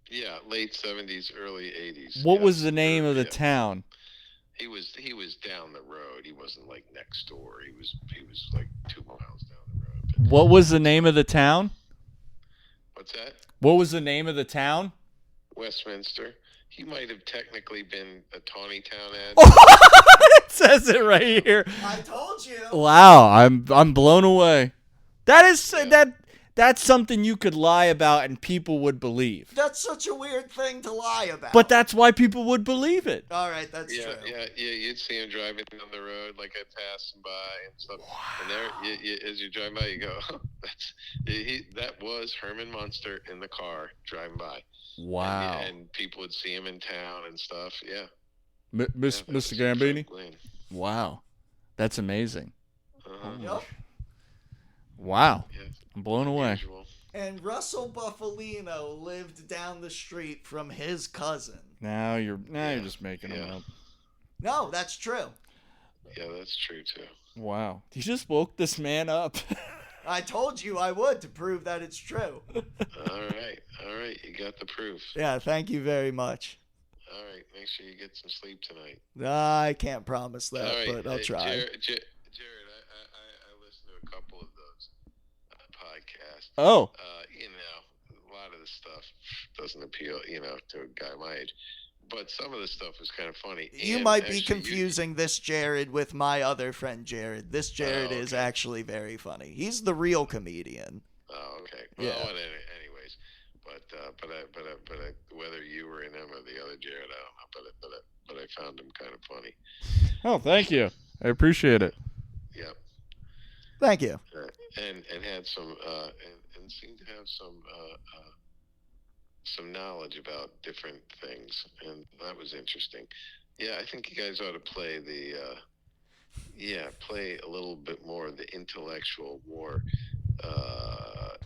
Yeah, late 70s, early 80s. What Yeah, was the name of the yeah. town? He was down the road. He wasn't like next door. He was like 2 miles down the road. But What was the name of the town? what's that? What was the name of the town? Westminster. He might have technically been a Tawny Town ad. It says it right here. I told you. Wow, I'm blown away. That is that's something you could lie about and people would believe. That's such a weird thing to lie about. But that's why people would believe it. All right, that's Yeah, true. yeah. You'd see him driving down the road, like I passing by and stuff. Wow. And there, as you drive by, you go, that was Herman Munster in the car driving by. Wow. And people would see him in town and stuff. Yeah. Mr. Gambini? Wow. That's amazing. Yep. Wow. Yeah. I'm blown away. Unusual. And Russell Buffalino lived down the street from his cousin. Now you're just making them up. No, that's true. Yeah, that's true too. Wow. You just woke this man up. I told you I would to prove that it's true. All right. You got the proof. Yeah, thank you very much. All right. Make sure you get some sleep tonight. I can't promise that, All right. but I'll try. Jared, I listened to a couple of those podcasts. Oh. A lot of the stuff doesn't appeal, to a guy my age. But some of the stuff was kind of funny. You And might be actually, confusing this Jarrod with my other friend Jarrod. This Jarrod is okay. actually very funny. He's the real comedian. Oh, okay. Well, Yeah. anyways, but whether you were in him or the other Jared, I don't know. But I found him kind of funny. Oh, thank you. I appreciate it. Yep. Thank you. And had some and seemed to have some knowledge about different things, and that was interesting. Yeah, I think you guys ought to play play a little bit more of the intellectual, more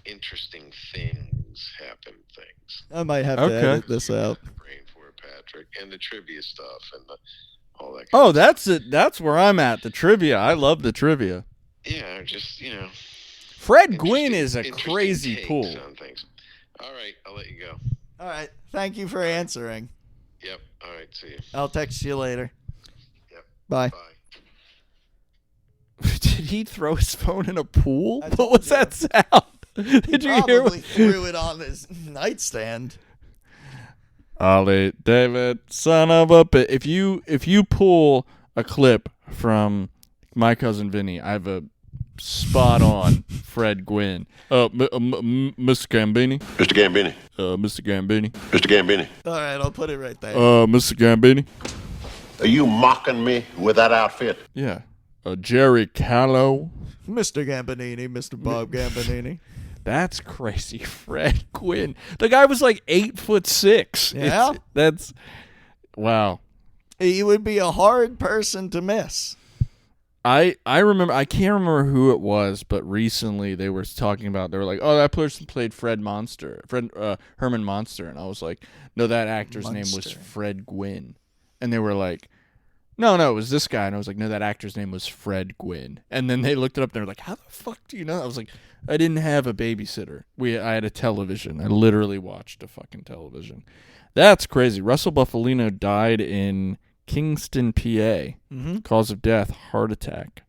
interesting things happen things. I might have to Okay. edit this out. Brain for Patrick, and the trivia stuff and all that. Oh, that's it. That's where I'm at. The trivia. I love the trivia. Yeah, just Fred Gwynne is a interesting crazy takes pool. on things. All right, I'll let you go. All right. Thank you for answering. Yep. All right. See you. I'll text you later. Yep. Bye. Bye. Did he throw his phone in a pool? I What told was you. that sound? Did you hear? Probably threw it on his nightstand. Ollie David, son of a bitch. If you pull a clip from My Cousin Vinny, I have a spot on Fred Gwynne. Mr. Gambini. Mr. Gambini. Mr. Gambini. Mr. Gambini. All right, I'll put it right there. Mr. Gambini. Are you mocking me with that outfit? Yeah. Jerry Callow. Mr. Gambinini, Mr. Bob Gambinini. That's crazy, Fred Gwynne. The guy was like 8'6". Yeah? That's wow. He would be a hard person to miss. I remember, I can't remember who it was, but recently they were talking about, they were like, oh, that person played Herman Monster, and I was like, no, that actor's name was Fred Gwynne, and they were like, no, it was this guy, and I was like, no, that actor's name was Fred Gwynne, and then they looked it up, and they were like, how the fuck do you know? I was like, I didn't have a babysitter. I had a television. I literally watched a fucking television. That's crazy. Russell Buffalino died in Kingston, PA. Mm-hmm. Cause of death, heart attack.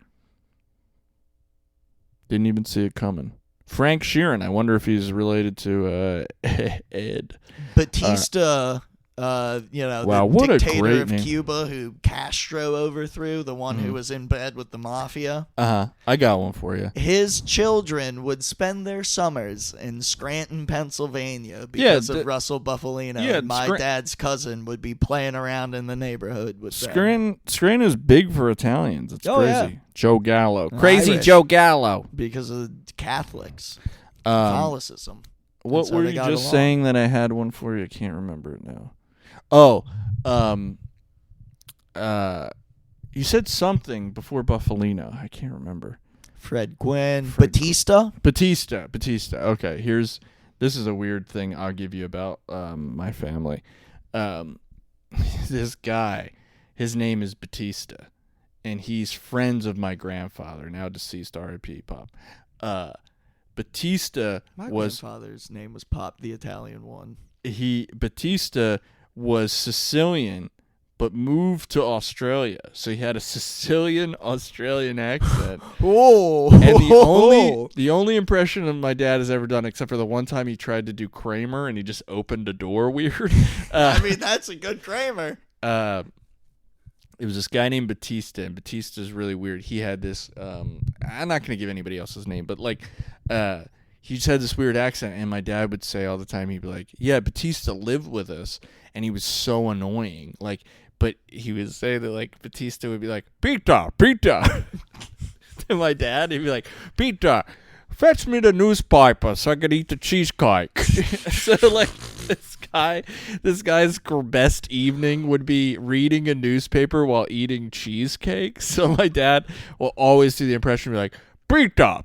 Didn't even see it coming. Frank Sheeran, I wonder if he's related to Ed. Batista, the what a dictator great of name. Cuba who Castro overthrew, the one who was in bed with the mafia. I got one for you. His children would spend their summers in Scranton, Pennsylvania because of Russell Buffalino. Yeah, My dad's cousin would be playing around in the neighborhood with them. Scranton is big for Italians. It's crazy. Yeah. Joe Gallo. Crazy Irish. Joe Gallo. Because of Catholics. Catholicism. What That's how were they you got just along. saying that I had one for you? I can't remember it now. Oh, you said something before Buffalino. I can't remember. Fred Gwynne. Batista. Batista. Okay, this is a weird thing I'll give you about my family. This guy, his name is Batista, and he's friends of my grandfather, now deceased, R.I.P. Pop. Batista My was grandfather's name was Pop, the Italian one. Batista was Sicilian, but moved to Australia, so he had a Sicilian Australian accent. Whoa! And the only impression of my dad has ever done, except for the one time he tried to do Kramer and he just opened a door weird. I mean, that's a good Kramer. It was this guy named Batista, and Batista's really weird. He had this, I'm not going to give anybody else's name, but he just had this weird accent, and my dad would say all the time, he'd be like, yeah, Batista lived with us, and he was so annoying. But he would say that, Batista would be like, Peter. To my dad, he'd be like, Peter, fetch me the newspaper so I can eat the cheesecake. So, this guy's best evening would be reading a newspaper while eating cheesecake. So my dad will always do the impression of like, Peter,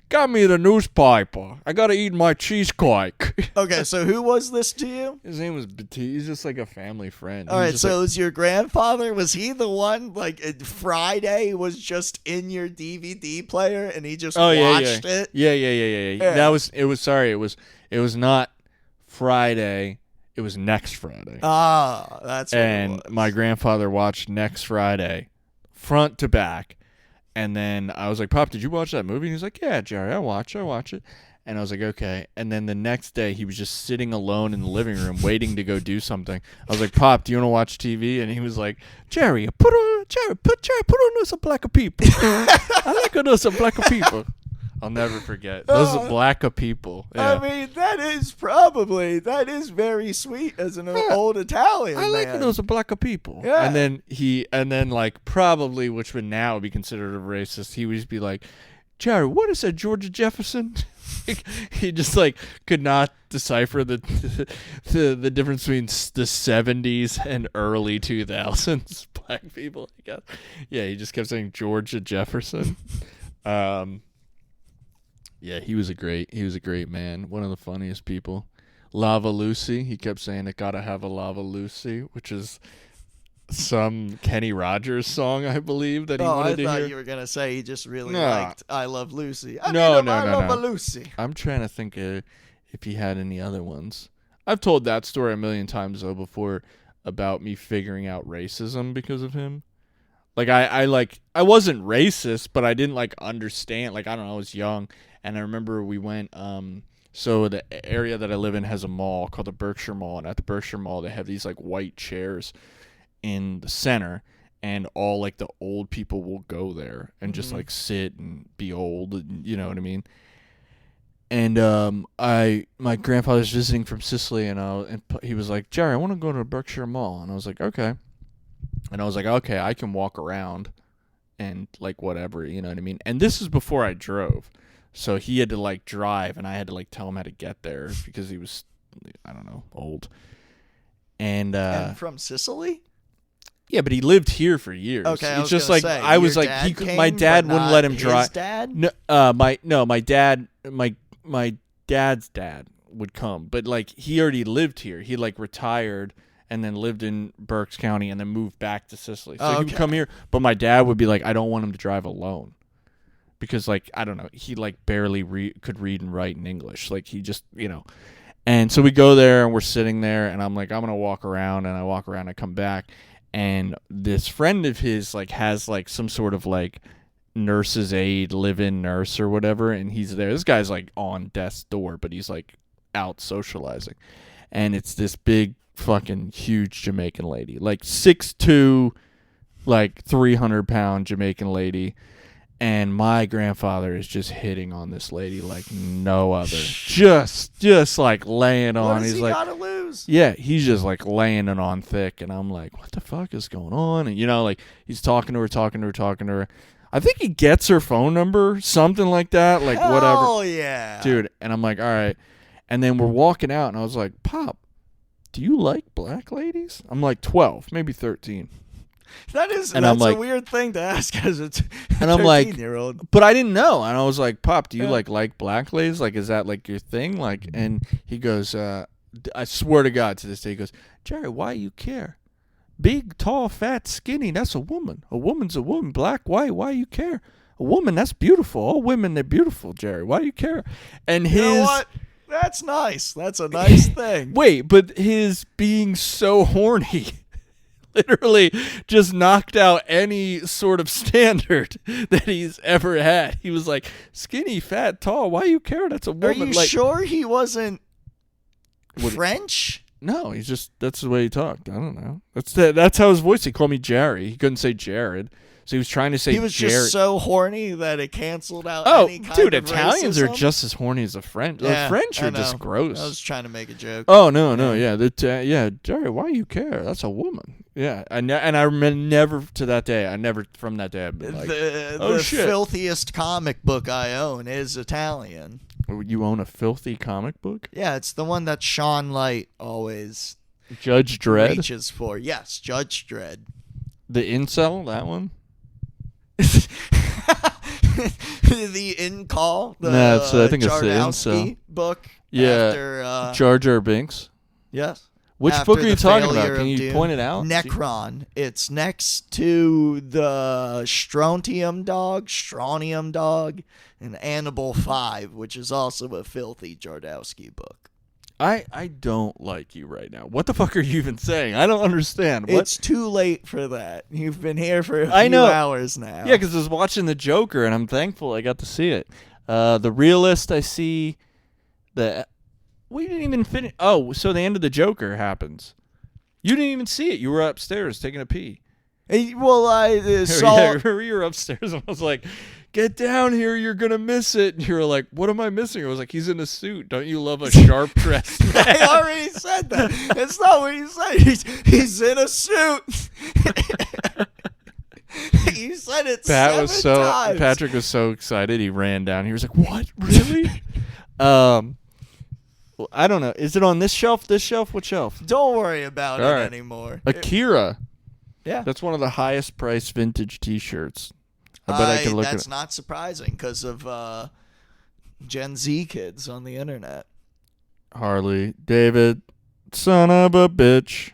got me the newspaper. I gotta eat my cheesecake. Okay, so who was this to you? His name was Batista. He's just like a family friend. All right, so was your grandfather, was he the one, Friday was just in your DVD player and he just watched it? Yeah. It was not Friday. It was next Friday. Ah, that's what it was. And my grandfather watched Next Friday, front to back. And then I was like, Pop, did you watch that movie? And he was like, yeah, Jerry, I watch it. And I was like, okay. And then the next day, he was just sitting alone in the living room waiting to go do something. I was like, Pop, do you want to watch TV? And he was like, Jerry, put on some blacker people. I like some blacker people. I'll never forget. Those blacker people. Yeah. I mean, that is very sweet as an old Italian I like man. those blacker people. Yeah. And then probably, which would now be considered a racist, he would just be like, Jerry, what is that, Georgia Jefferson? He just could not decipher the difference between the 70s and early 2000s black people. Yeah, he just kept saying Georgia Jefferson. Yeah, he was a great man. One of the funniest people. Lava Lucy. He kept saying it gotta have a Lava Lucy, which is some Kenny Rogers song, I believe, that he wanted to hear. I thought you were gonna say he just really liked I Love Lucy. I No. love a Lucy. I'm trying to think if he had any other ones. I've told that story a million times though before about me figuring out racism because of him. I wasn't racist, but I didn't understand. I don't know, I was young. And I remember we went, so the area that I live in has a mall called the Berkshire Mall. And at the Berkshire Mall, they have these white chairs in the center. And all the old people will go there and just sit and be old. And, you know what I mean? And my grandfather's visiting from Sicily. And he was like, Jerry, I want to go to the Berkshire Mall. And I was like, okay. And I was like, okay, I can walk around and whatever, you know what I mean? And this is before I drove. So he had to drive, and I had to tell him how to get there because he was, I don't know, old. And from Sicily? Yeah, but he lived here for years. Okay, I it's was just gonna like say, I was your like dad he came, my dad but wouldn't not let him his drive. dad? My dad my dad's dad would come, but like he already lived here. He like retired and then lived in Berks County and then moved back to Sicily. So he would come here, but my dad would be like, I don't want him to drive alone. Because, like, I don't know, he, like, barely could read and write in English. Like, he just, And so we go there, and we're sitting there, and I'm like, I'm going to walk around, and I walk around, I come back, and this friend of his, like, has, like, some sort of, like, nurse's aide, live-in nurse or whatever, and he's there. This guy's, like, on death's door, but he's, like, out socializing. And it's this big, fucking huge Jamaican lady. Like, 6'2", like, 300-pound Jamaican lady. And my grandfather is just hitting on this lady like no other. Just like laying on. What does He's he like, gotta lose? yeah, he's just like laying it on thick. And I'm like, what the fuck is going on? And like he's talking to her. I think he gets her phone number, something like that, like whatever. Oh yeah, dude. And I'm like, all right. And then we're walking out, and I was like, Pop, do you like black ladies? I'm like 12, maybe 13. That's I'm like, a weird thing to ask as a and I'm like, 13-year-old. but I didn't know, and I was like, Pop, do you like black ladies? Like, is that like your thing? Like, and he goes, I swear to God, to this day, he goes, Jerry, why you care? Big, tall, fat, skinny, that's a woman. A woman's a woman. Black, white, why you care? A woman, that's beautiful. All women, they're beautiful, Jerry. Why do you care? And You know what? That's nice. That's a nice thing. Wait, but his being so horny literally just knocked out any sort of standard that he's ever had. He was like, skinny, fat, tall, why you care? That's a woman. Are you sure he wasn't French? No, he's just, that's the way he talked. I don't know. That's how his voice, he called me Jerry. He couldn't say Jared. So he was trying to say He was Jerry. just so horny that it canceled out any kind dude, of Italians racism? are just as horny as the French. Yeah, The French I are just know. gross. I was trying to make a joke. Oh, no, yeah. Yeah, Jerry, why you care? That's a woman. Yeah, and I remember never, to that day, from that day, I've been like, the shit. filthiest comic book I own is Italian. You own a filthy comic book? Yeah, it's the one that Sean Light always Judge Dredd? reaches for. Yes, Judge Dredd. The incel, that one? The In Call, the No, I think it's the Jardowski incel. book. Yeah, After, Jar Jar Binks. Yes. Which After book are you the talking failure about? Can of you Dune. point it out? Necron. It's next to the Strontium Dog, and Annibal 5, which is also a filthy Jardowski book. I don't like you right now. What the fuck are you even saying? I don't understand. What? It's too late for that. You've been here for a I few know. hours now. Yeah, because I was watching The Joker, and I'm thankful I got to see it. The Realist, I see. We didn't even finish. Oh, so the end of The Joker happens. You didn't even see it. You were upstairs taking a pee. Well, I saw... Yeah, remember you were upstairs, and I was like, get down here, you're going to miss it. And you were like, what am I missing? I was like, he's in a suit. Don't you love a sharp dress? I already said that. It's not what you said. He's in a suit. You said it seven times. Patrick was so excited, he ran down. He was like, what? Really? Well, I don't know. Is it on this shelf? This shelf? What shelf? Don't worry about All it right. anymore. Akira. Yeah. That's one of the highest priced vintage T-shirts. I bet I could look at That's it. not surprising because of Gen Z kids on the internet. Harley David, son of a bitch.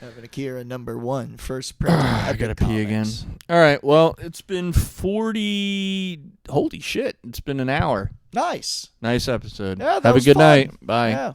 Have an Akira #1, first print. I gotta pee again. All right. Well, it's been 40. Holy shit! It's been an hour. Nice. Nice episode. Yeah, that Have a was good fun. night. Bye. Yeah.